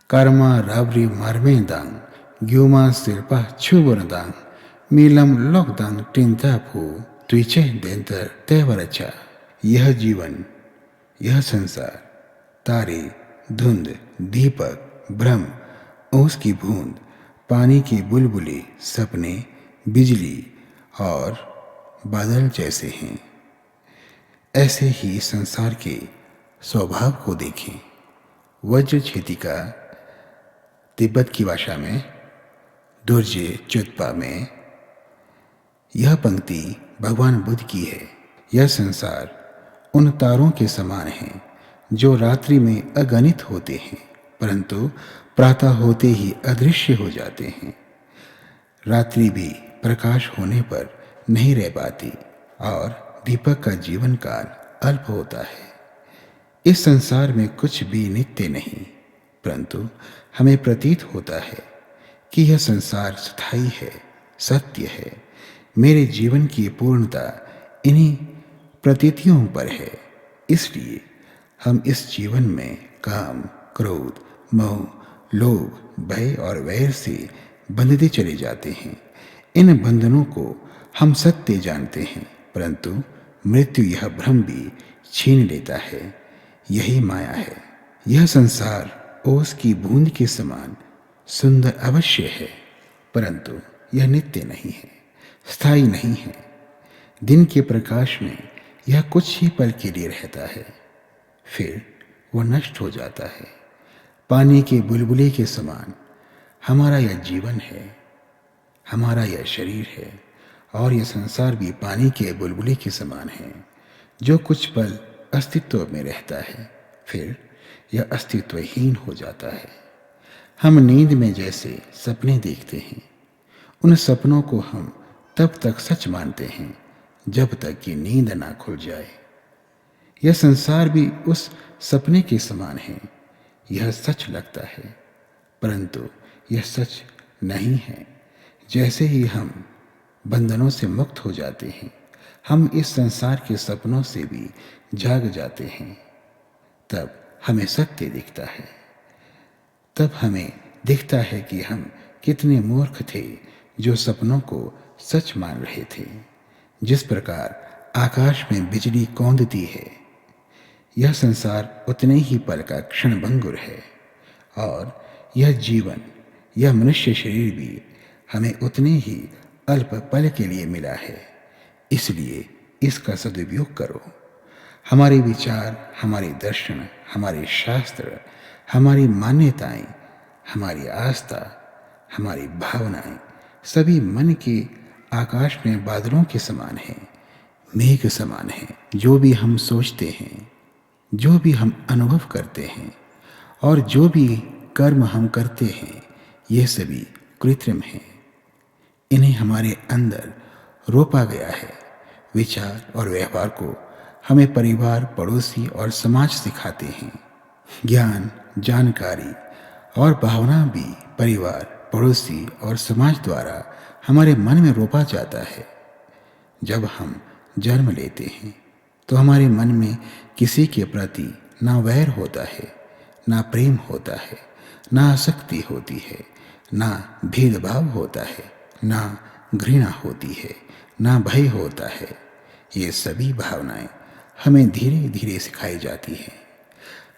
कर्मा राबरी मारमेदांग ग्यूमा सिरपा छुबरदांग मीलम लोकदांग टिंताफू त्विचे देंतर तेवरचा। यह जीवन, यह संसार, तारे, धुंध, दीपक, ब्रह्म, ओस की बूंद, पानी की बुलबुली, सपने, बिजली और बादल जैसे हैं। ऐसे ही संसार के स्वभाव को देखें। वज्र छेतिका तिब्बत की भाषा में, दुर्जे चुत्पा में यह पंक्ति भगवान बुद्ध की है। यह संसार उन तारों के समान है जो रात्रि में अगणित होते हैं परंतु प्रातः होते ही अदृश्य हो जाते हैं। रात्रि भी प्रकाश होने पर नहीं रह पाती और दीपक का जीवन काल अल्प होता है। इस संसार में कुछ भी नित्य नहीं, परंतु हमें प्रतीत होता है कि यह संसार स्थायी है, सत्य है। मेरे जीवन की पूर्णता इन्हीं प्रतीतियों पर है। इसलिए हम इस जीवन में काम, क्रोध, मोह, लोभ, भय और वैर से बंधते चले जाते हैं। इन बंधनों को हम सत्य जानते हैं, परंतु मृत्यु यह भ्रम भी छीन लेता है। यही माया है। यह संसार ओस की बूंद के समान सुंदर अवश्य है, परंतु यह नित्य नहीं है, स्थायी नहीं है। दिन के प्रकाश में यह कुछ ही पल के लिए रहता है, फिर वह नष्ट हो जाता है। पानी के बुलबुले के समान हमारा यह जीवन है, हमारा यह शरीर है और यह संसार भी पानी के बुलबुले के समान है जो कुछ पल अस्तित्व में रहता है, फिर यह अस्तित्वहीन हो जाता है। हम नींद में जैसे सपने देखते हैं, उन सपनों को हम तब तक सच मानते हैं जब तक कि नींद ना खुल जाए। यह संसार भी उस सपने के समान है। यह सच लगता है, परंतु यह सच नहीं है। जैसे ही हम बंधनों से मुक्त हो जाते हैं, हम इस संसार के सपनों से भी जाग जाते हैं। तब हमें सत्य दिखता है। तब हमें दिखता है कि हम कितने मूर्ख थे जो सपनों को सच मान रहे थे। जिस प्रकार आकाश में बिजली कौंधती है, यह संसार उतने ही पल का क्षणभंगुर है और यह जीवन, यह मनुष्य शरीर भी हमें उतने ही अल्प पल के लिए मिला है। इसलिए इसका सदुपयोग करो। हमारे विचार, हमारे दर्शन, हमारे शास्त्र, हमारी मान्यताएं, हमारी आस्था, हमारी भावनाएं सभी मन के आकाश में बादलों के समान हैं, मेघ समान हैं। जो भी हम सोचते हैं, जो भी हम अनुभव करते हैं और जो भी कर्म हम करते हैं, ये सभी कृत्रिम हैं। इन्हें हमारे अंदर रोपा गया है। विचार और व्यवहार को हमें परिवार, पड़ोसी और समाज सिखाते हैं। ज्ञान, जानकारी और भावना भी परिवार, पड़ोसी और समाज द्वारा हमारे मन में रोपा जाता है। जब हम जन्म लेते हैं तो हमारे मन में किसी के प्रति ना वैर होता है, ना प्रेम होता है, ना आसक्ति होती है, ना भेदभाव होता है, ना घृणा होती है, ना भय होता है। ये सभी भावनाएं हमें धीरे धीरे सिखाई जाती हैं।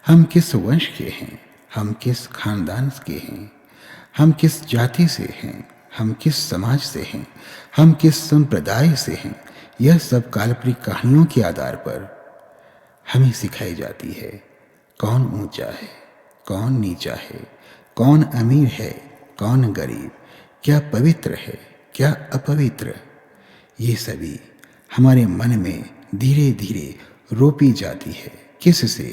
हम किस वंश के हैं, हम किस खानदान के हैं, हम किस जाति से हैं, हम किस समाज से हैं, हम किस संप्रदाय से हैं, यह सब काल्पनिक कहानियों के आधार पर हमें सिखाई जाती है। कौन ऊंचा है, कौन नीचा है, कौन अमीर है, कौन गरीब, क्या पवित्र है, क्या अपवित्र, ये सभी हमारे मन में धीरे धीरे रोपी जाती है। किससे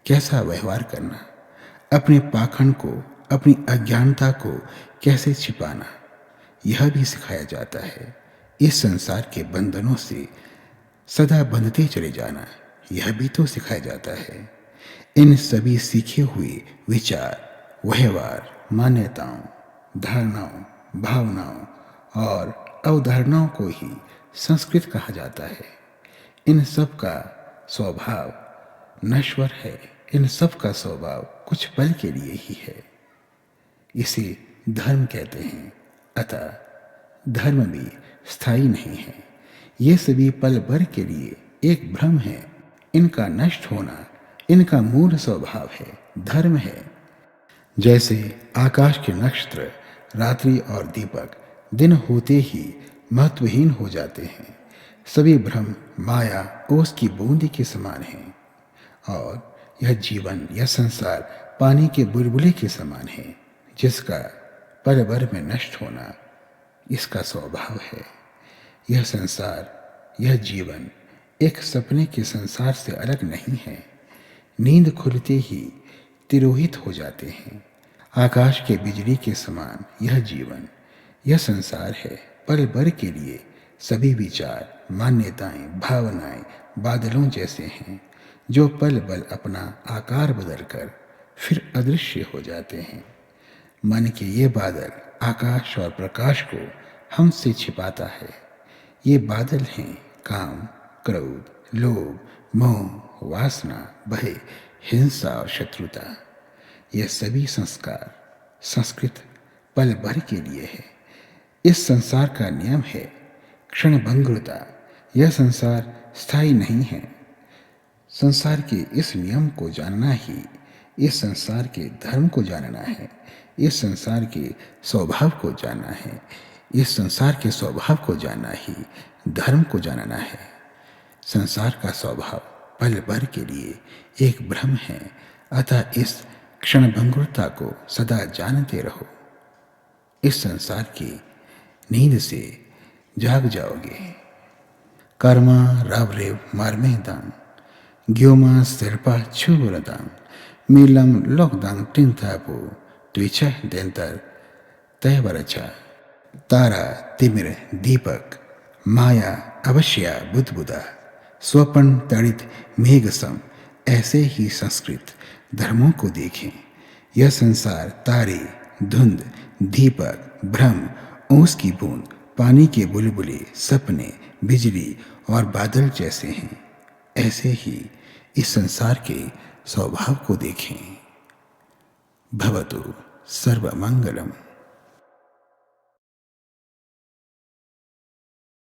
कैसा व्यवहार करना, अपने पाखंड को, अपनी अज्ञानता को कैसे छिपाना, यह भी सिखाया जाता है। इस संसार के बंधनों से सदा बंधते चले जाना, यह भी तो सिखाया जाता है। इन सभी सीखे हुए विचार, व्यवहार, मान्यताओं, धारणाओं, भावनाओं और अवधारणाओं को ही संस्कृत कहा जाता है। इन सब का स्वभाव नश्वर है। इन सब का स्वभाव कुछ पल के लिए ही है। इसे धर्म कहते हैं। अतः धर्म भी स्थायी नहीं है। ये सभी पल भर के लिए एक भ्रम है। इनका नष्ट होना इनका मूल स्वभाव है, धर्म है। जैसे आकाश के नक्षत्र, रात्रि और दीपक दिन होते ही महत्वहीन हो जाते हैं, सभी भ्रम माया ओस की बूंदी के समान हैं। और यह जीवन, यह संसार पानी के बुलबुले के समान है, जिसका पल भर में नष्ट होना इसका स्वभाव है। यह संसार, यह जीवन एक सपने के संसार से अलग नहीं है। नींद खुलते ही तिरोहित हो जाते हैं। आकाश के बिजली के समान यह जीवन, यह संसार है। पल भर के लिए सभी विचार, मान्यताएं, भावनाएं बादलों जैसे हैं, जो पल भर अपना आकार बदलकर फिर अदृश्य हो जाते हैं। मन के ये बादल आकाश और प्रकाश को हमसे छिपाता है। ये बादल हैं काम, क्रोध, लोभ, मोह, वासना, भय, हिंसा और शत्रुता। यह सभी संस्कार संस्कृत पल भर के लिए है। इस संसार का नियम है क्षणभंगुरता। यह संसार स्थायी नहीं है। संसार के इस नियम को जानना ही इस संसार के धर्म को जानना है। इस संसार के स्वभाव को जानना है। इस संसार के स्वभाव को जानना ही धर्म को जानना है। संसार का स्वभाव पल भर के लिए एक भ्रम है। अतः इस क्षणभंगुरता को सदा जानते रहो। इस संसार की नींद से जाग जाओगे। कर्मा रावरेव मार्मेदां ग्योमा सिरपा छुबरदां मीलम लोकदां टिंतापो त्विचा देंतर तयवरचा। तारा, तिमिर, दीपक, माया, अवश्या, बुदबुदा, स्वपन तड़ित मेघसम, ऐसे ही संस्कृत धर्मों को देखें। यह संसार तारे, धुंध, दीपक, भ्रम, ओस की बूंद, पानी के बुलबुले, सपने, बिजली और बादल जैसे हैं। ऐसे ही इस संसार के स्वभाव को देखें। भवतु सर्वमंगलम।